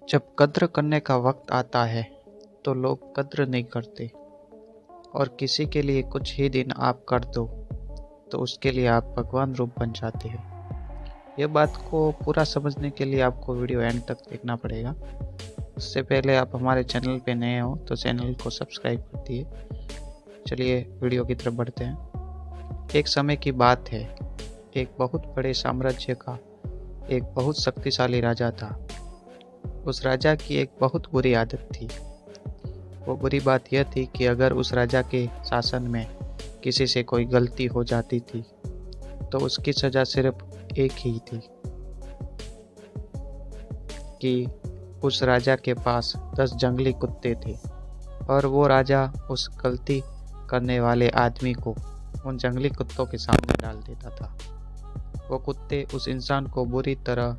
जब कद्र करने का वक्त आता है तो लोग कद्र नहीं करते, और किसी के लिए कुछ ही दिन आप कर दो तो उसके लिए आप भगवान रूप बन जाते हैं। यह बात को पूरा समझने के लिए आपको वीडियो एंड तक देखना पड़ेगा। उससे पहले आप हमारे चैनल पे नए हो तो चैनल को सब्सक्राइब कर दिए। चलिए वीडियो की तरफ बढ़ते हैं। एक समय की बात है, एक बहुत बड़े साम्राज्य का एक बहुत शक्तिशाली राजा था। उस राजा की एक बहुत बुरी आदत थी। वो बुरी बात यह थी कि अगर उस राजा के शासन में किसी से कोई गलती हो जाती थी तो उसकी सजा सिर्फ एक ही थी कि उस राजा के पास 10 जंगली कुत्ते थे, और वो राजा उस गलती करने वाले आदमी को उन जंगली कुत्तों के सामने डाल देता था। वो कुत्ते उस इंसान को बुरी तरह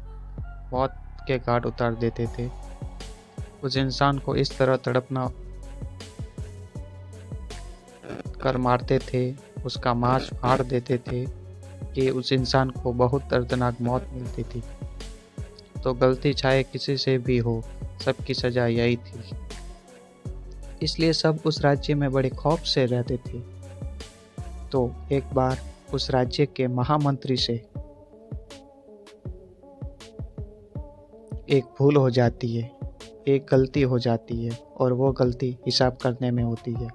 मौत के घाट उतार देते थे। उस इंसान को इस तरह तड़पना कर मारते थे, उसका मांस फाड़ देते थे कि उस इंसान को बहुत दर्दनाक मौत मिलती थी। तो गलती चाहे किसी से भी हो, सबकी सजा यही थी। इसलिए सब उस राज्य में बड़े खौफ से रहते थे। तो एक बार उस राज्य के महामंत्री से एक भूल हो जाती है, एक गलती हो जाती है, और वो गलती हिसाब करने में होती है।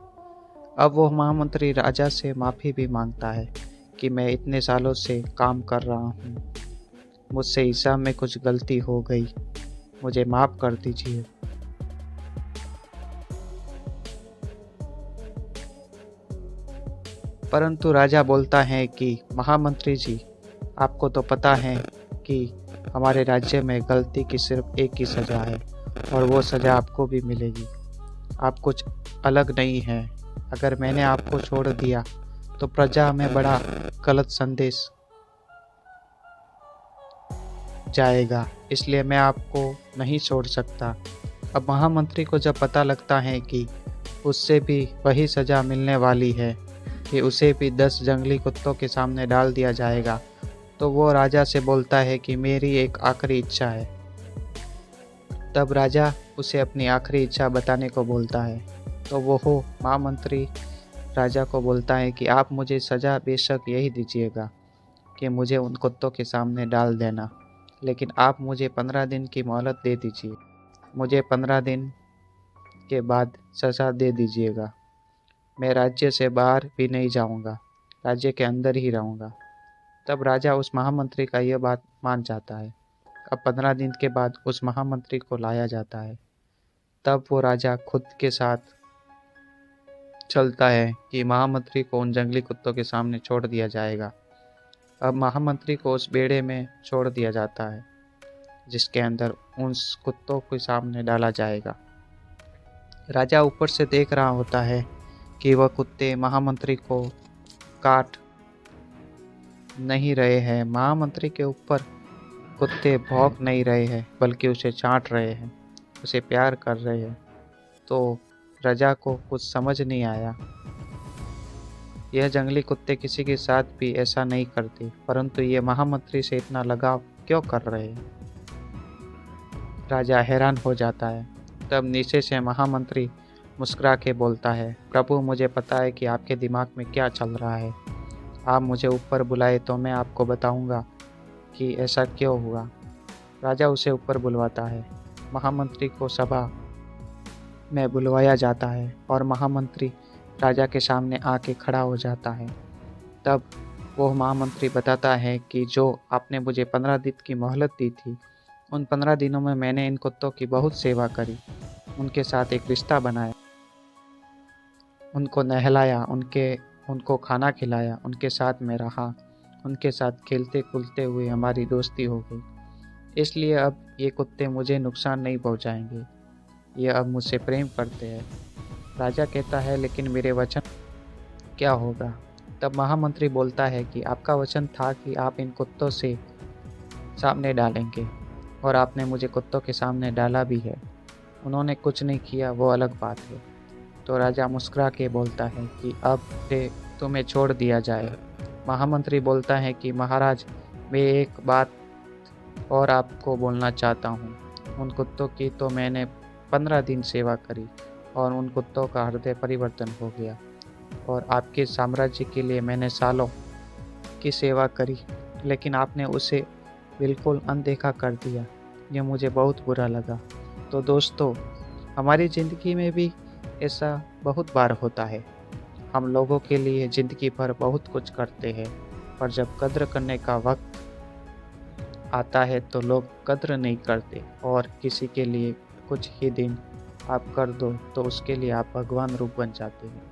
अब वो महामंत्री राजा से माफ़ी भी मांगता है कि मैं इतने सालों से काम कर रहा हूँ, मुझसे हिसाब में कुछ गलती हो गई, मुझे माफ़ कर दीजिए। परंतु राजा बोलता है कि महामंत्री जी, आपको तो पता है कि हमारे राज्य में गलती की सिर्फ एक ही सज़ा है, और वो सज़ा आपको भी मिलेगी। आप कुछ अलग नहीं हैं। अगर मैंने आपको छोड़ दिया तो प्रजा में बड़ा गलत संदेश जाएगा, इसलिए मैं आपको नहीं छोड़ सकता। अब महामंत्री को जब पता लगता है कि उससे भी वही सज़ा मिलने वाली है कि उसे भी 10 जंगली कुत्तों के सामने डाल दिया जाएगा, तो वो राजा से बोलता है कि मेरी एक आखिरी इच्छा है। तब राजा उसे अपनी आखिरी इच्छा बताने को बोलता है। तो वो महामंत्री राजा को बोलता है कि आप मुझे सज़ा बेशक यही दीजिएगा कि मुझे उन कुत्तों के सामने डाल देना, लेकिन आप मुझे 15 दिन की मोहलत दे दीजिए। मुझे 15 दिन के बाद सज़ा दे दीजिएगा। मैं राज्य से बाहर भी नहीं जाऊंगा, राज्य के अंदर ही रहूंगा। तब राजा उस महामंत्री का यह बात मान जाता है। अब 15 दिन के बाद उस महामंत्री को लाया जाता है। तब वो राजा खुद के साथ चलता है कि महामंत्री को उन जंगली कुत्तों के सामने छोड़ दिया जाएगा। अब महामंत्री को उस बेड़े में छोड़ दिया जाता है जिसके अंदर उन कुत्तों के सामने डाला जाएगा। राजा ऊपर से देख रहा होता है कि वह कुत्ते महामंत्री को काट नहीं रहे हैं। महामंत्री के ऊपर कुत्ते भौंक नहीं रहे हैं, बल्कि उसे चाट रहे हैं, उसे प्यार कर रहे हैं। तो राजा को कुछ समझ नहीं आया। यह जंगली कुत्ते किसी के साथ भी ऐसा नहीं करते, परंतु ये महामंत्री से इतना लगाव क्यों कर रहे हैं? राजा हैरान हो जाता है। तब नीचे से महामंत्री मुस्कुरा के बोलता है, प्रभु, मुझे पता है कि आपके दिमाग में क्या चल रहा है। आप मुझे ऊपर बुलाए तो मैं आपको बताऊंगा कि ऐसा क्यों हुआ। राजा उसे ऊपर बुलवाता है। महामंत्री को सभा में बुलवाया जाता है और महामंत्री राजा के सामने आके खड़ा हो जाता है। तब वो महामंत्री बताता है कि जो आपने मुझे 15 दिन की मोहलत दी थी, उन 15 दिनों में मैंने इन कुत्तों की बहुत सेवा करी, उनके साथ एक रिश्ता बनाया, उनको नहलाया, उनको खाना खिलाया, उनके साथ मैं रहा, उनके साथ खेलते कूदते हुए हमारी दोस्ती हो गई। इसलिए अब ये कुत्ते मुझे नुकसान नहीं पहुंचाएंगे, ये अब मुझसे प्रेम करते हैं। राजा कहता है, लेकिन मेरे वचन क्या होगा? तब महामंत्री बोलता है कि आपका वचन था कि आप इन कुत्तों से सामने डालेंगे, और आपने मुझे कुत्तों के सामने डाला भी है। उन्होंने कुछ नहीं किया, वो अलग बात है। तो राजा मुस्कुरा के बोलता है कि अब से तुम्हें छोड़ दिया जाए। महामंत्री बोलता है कि महाराज, मैं एक बात और आपको बोलना चाहता हूँ। उन कुत्तों की तो मैंने 15 दिन सेवा करी और उन कुत्तों का हृदय परिवर्तन हो गया और आपके साम्राज्य के लिए मैंने सालों की सेवा करी, लेकिन आपने उसे बिल्कुल अनदेखा कर दिया। ये मुझे बहुत बुरा लगा। तो दोस्तों, हमारी ज़िंदगी में भी ऐसा बहुत बार होता है। हम लोगों के लिए ज़िंदगी भर बहुत कुछ करते हैं, पर जब कद्र करने का वक़्त आता है तो लोग कद्र नहीं करते और किसी के लिए कुछ ही दिन आप कर दो तो उसके लिए आप भगवान रूप बन जाते हैं।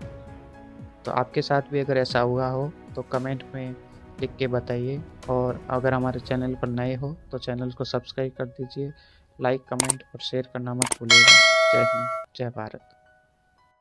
तो आपके साथ भी अगर ऐसा हुआ हो तो कमेंट में लिख के बताइए और अगर हमारे चैनल पर नए हो तो चैनल को सब्सक्राइब कर दीजिए। लाइक, कमेंट और शेयर करना मत भूलिएगा। जय हिंद, जय भारत।